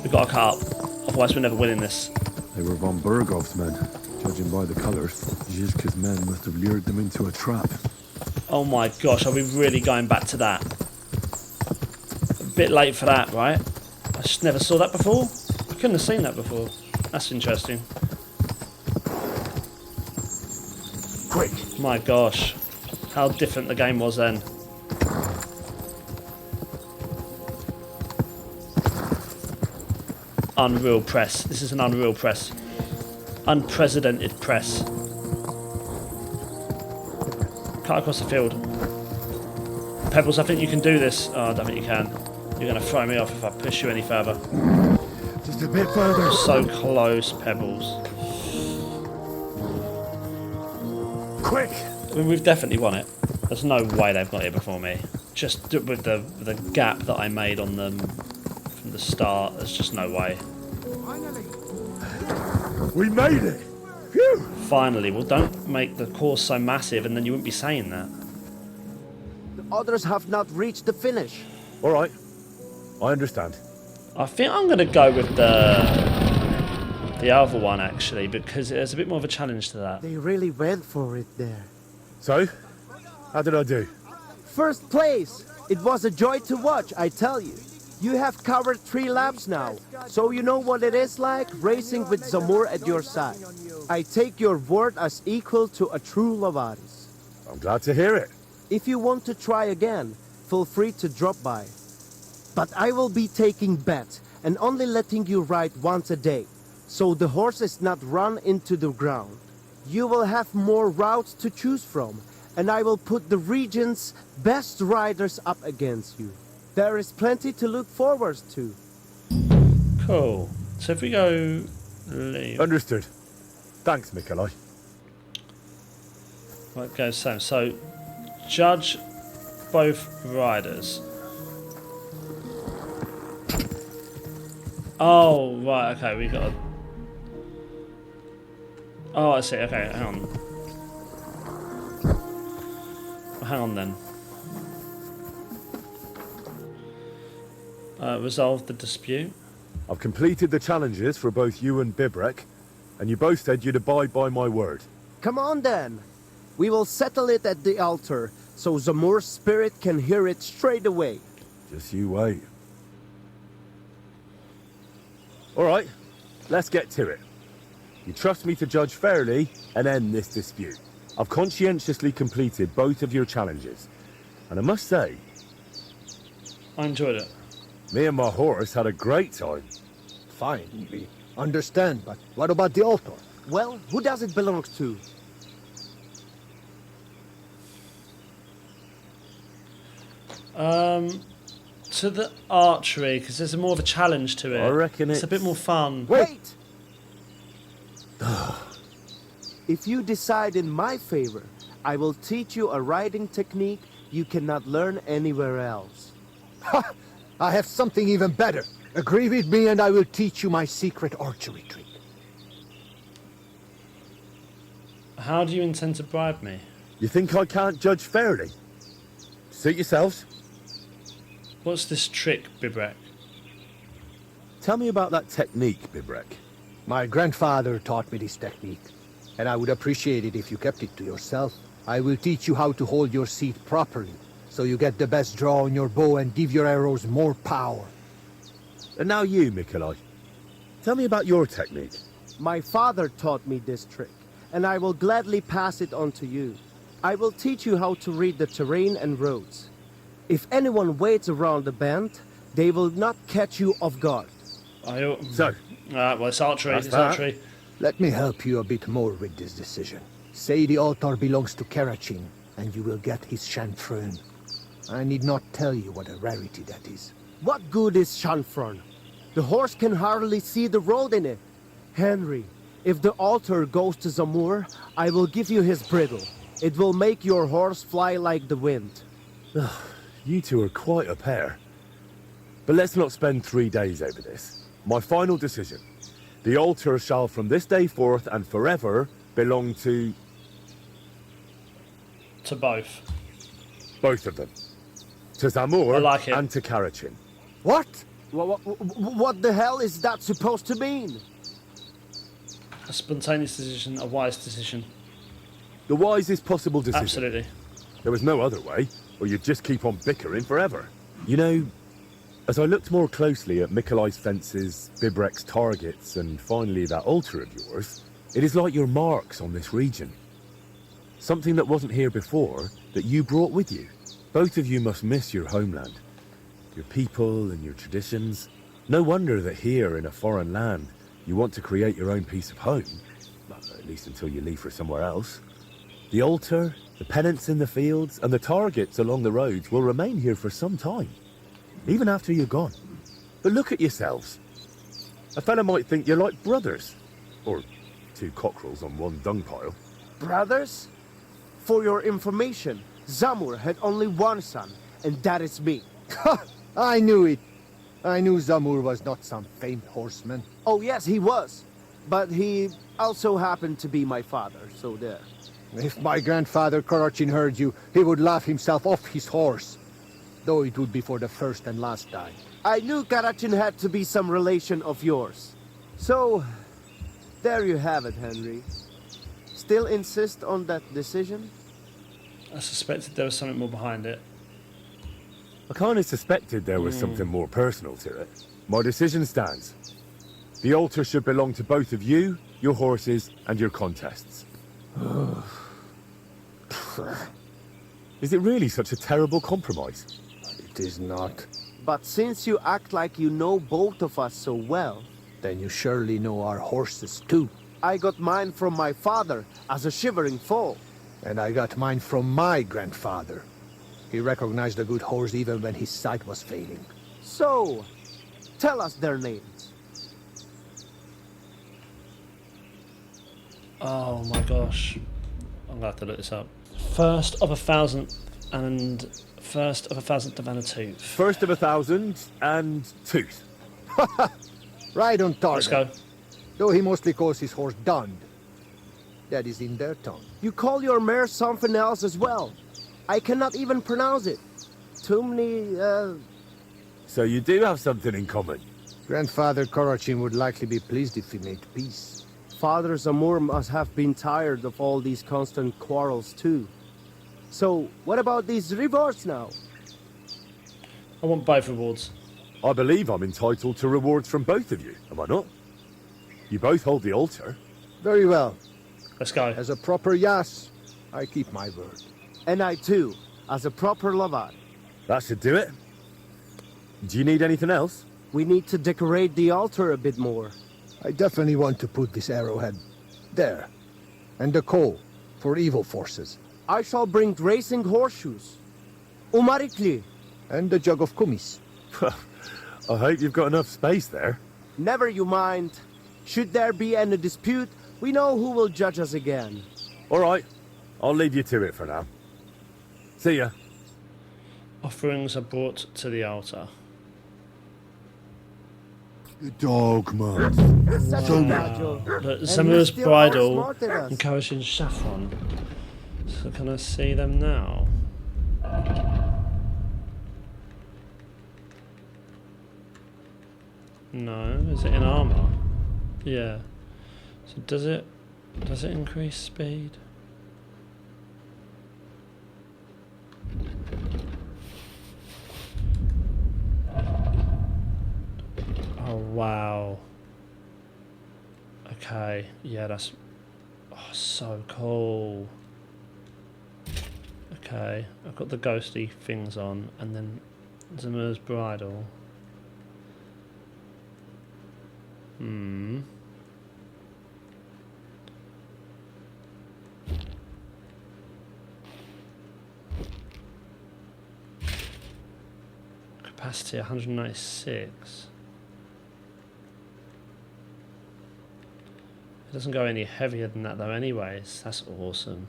cut up. Otherwise we're never winning this. They were von Bergov's men. Judging by the colours, Zizka's men must have lured them into a trap. Oh my gosh, are we really going back to that? A bit late for that, right? I just never saw that before. I couldn't have seen that before. That's interesting. Quick! My gosh, how different the game was then. Unreal press. This is an unreal press. Unprecedented press. Cut across the field. Pebbles, I think you can do this. Oh, I don't think you can. You're going to throw me off if I push you any further. Just a bit further. So close, Pebbles. Quick! I mean, we've definitely won it. There's no way they've got here before me. Just with the gap that I made on them from the start, there's just no way. We made it! Phew! Finally, well, don't make the course so massive, and then you wouldn't be saying that. The others have not reached the finish. All right, I understand. I think I'm going to go with the other one, actually, because there's a bit more of a challenge to that. They really went for it there. So, how did I do? First place! It was a joy to watch, I tell you. You have covered 3 laps now, so you know what it is like racing with Zamur at your side. I take your word as equal to a true Lavaris. I'm glad to hear it. If you want to try again, feel free to drop by. But I will be taking bets and only letting you ride once a day, so the horse is not run into the ground. You will have more routes to choose from, and I will put the region's best riders up against you. There is plenty to look forward to. Cool. So if we go leave. Understood. Thanks, Mikolai. Right, go Sam. So judge both riders. Oh, right, okay, we got. Oh, I see. Okay, hang on. Hang on then. Resolve the dispute. I've completed the challenges for both you and Bibrek, and you both said you'd abide by my word. Come on then. We will settle it at the altar, so Zamur's spirit can hear it straight away. Just you wait. All right, let's get to it. You trust me to judge fairly and end this dispute. I've conscientiously completed both of your challenges, and I must say, I enjoyed it. me and my horse had a great time. Fine, we understand, but what about the altar? Well, who does it belong to? To the archery, because there's more of a challenge to it. I reckon it's a bit more fun. Wait! If you decide in my favor, I will teach you a riding technique you cannot learn anywhere else. Ha! I have something even better. Agree with me and I will teach you my secret archery trick. How do you intend to bribe me? You think I can't judge fairly? Suit yourselves. What's this trick, Bibrek? Tell me about that technique, Bibrek. My grandfather taught me this technique, and I would appreciate it if you kept it to yourself. I will teach you how to hold your seat properly, so you get the best draw on your bow and give your arrows more power. And now you, Mikolai. Tell me about your technique. My father taught me this trick, and I will gladly pass it on to you. I will teach you how to read the terrain and roads. If anyone waits around the bend, they will not catch you off guard. So, well, it's archery. That's It's that. archery. Let me help you a bit more with this decision. Say the altar belongs to Karachin, and you will get his chanfrein. I need not tell you what a rarity that is. What good is chanfrein? The horse can hardly see the road in it. Henry, if the altar goes to Zamur, I will give you his bridle. It will make your horse fly like the wind. You two are quite a pair. But let's not spend 3 days over this. My final decision. The altar shall from this day forth and forever belong to both. both of them. To Zamur I like it. and to Karachin. What? What the hell is that supposed to mean? A spontaneous decision, a wise decision. The wisest possible decision. Absolutely. There was no other way, or you'd just keep on bickering forever. You know, as I looked more closely at Mikolai's fences, Bibrek's targets, and finally that altar of yours, it is like your marks on this region. Something that wasn't here before, that you brought with you. Both of you must miss your homeland, your people and your traditions. No wonder that here in a foreign land, you want to create your own piece of home. Well, at least until you leave for somewhere else. The altar, the pennants in the fields, and the targets along the roads will remain here for some time, even after you're gone. But look at yourselves. A fella might think you're like brothers, or two cockerels on one dung pile. Brothers? For your information, Zamur had only one son, and that is me. I knew it. I knew Zamur was not some famed horseman. Oh yes, he was. But he also happened to be my father, so there. If my grandfather Karachin heard you, he would laugh himself off his horse. Though it would be for the first and last time. I knew Karachin had to be some relation of yours. So, there you have it, Henry. Still insist on that decision? I suspected there was something more behind it. I kind of suspected there was something more personal to it. My decision stands. The altar should belong to both of you, your horses, and your contests. Is it really such a terrible compromise? It is not. But since you act like you know both of us so well, Then you surely know our horses too. I got mine from my father as a shivering foal. And I got mine from my grandfather. He recognized a good horse even when his sight was failing. So, tell us their names. Oh my gosh. I'm gonna have to look this up. First of a thousandth and a tooth. First of 1,000 and tooth. Right on Let's target. go. Though he mostly calls his horse Dund. That is in their tongue. You call your mare something else as well. I cannot even pronounce it. Too many, So you do have something in common. Grandfather Karachin would likely be pleased if we made peace. Father Zamur must have been tired of all these constant quarrels too. So, what about these rewards now? I want both rewards. I believe I'm entitled to rewards from both of you, am I not? You both hold the altar. Very well. Let's go. As a proper Yas, I keep my word. And I too, as a proper Lavad. That should do it. Do you need anything else? We need to decorate the altar a bit more. I definitely want to put this arrowhead there. And the coal for evil forces. I shall bring racing horseshoes. Umarikli. And the jug of kumis. I hope you've got enough space there. Never you mind. Should there be any dispute, we know who will judge us again. All right, I'll leave you to it for now. See ya. Offerings are brought to the altar. The dog, man. Such a casual. Look, And Zamura's you still bridle outsmarted us. and Karashin's saffron. So can I see them now? No, is it in armor? Yeah. So does it increase speed? Oh wow. Okay, yeah, that's so cool. Okay, I've got the ghostly things on, and then Zamura's bridle. Capacity 196. It doesn't go any heavier than that though anyways. That's awesome.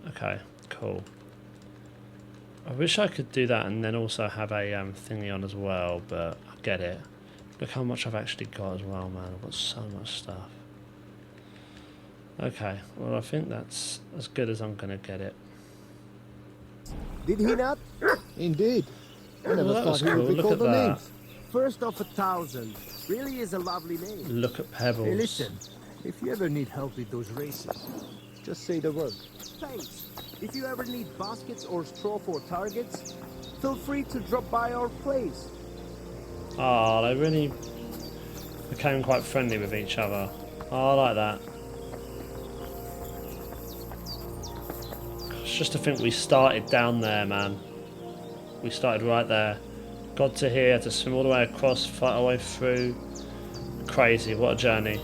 Okay, cool. I wish I could do that and then also have a thingy on as well, but I get it. Look how much I've actually got as well, man. I've got so much stuff. Okay, well I think that's as good as I'm gonna get it. Did he not? Indeed. I never Well, that thought was he would cool. Look recall at the that. names. First of 1,000. Really is a lovely name. Look at Pebbles. Hey, listen. If you ever need help with those races, just say the word. Thanks. If you ever need baskets or straw for targets, feel free to drop by our place. Oh, they really became quite friendly with each other. Oh, I like that. It's just to think we started down there, man. We started right there. Got to here, to swim all the way across, fight our way through. Crazy, what a journey.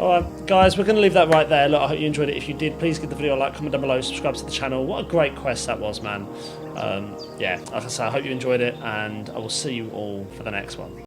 Alright, guys, we're going to leave that right there. Look, I hope you enjoyed it. If you did, please give the video a like, comment down below, subscribe to the channel. What a great quest that was, man. Yeah, like I say, I hope you enjoyed it, and I will see you all for the next one.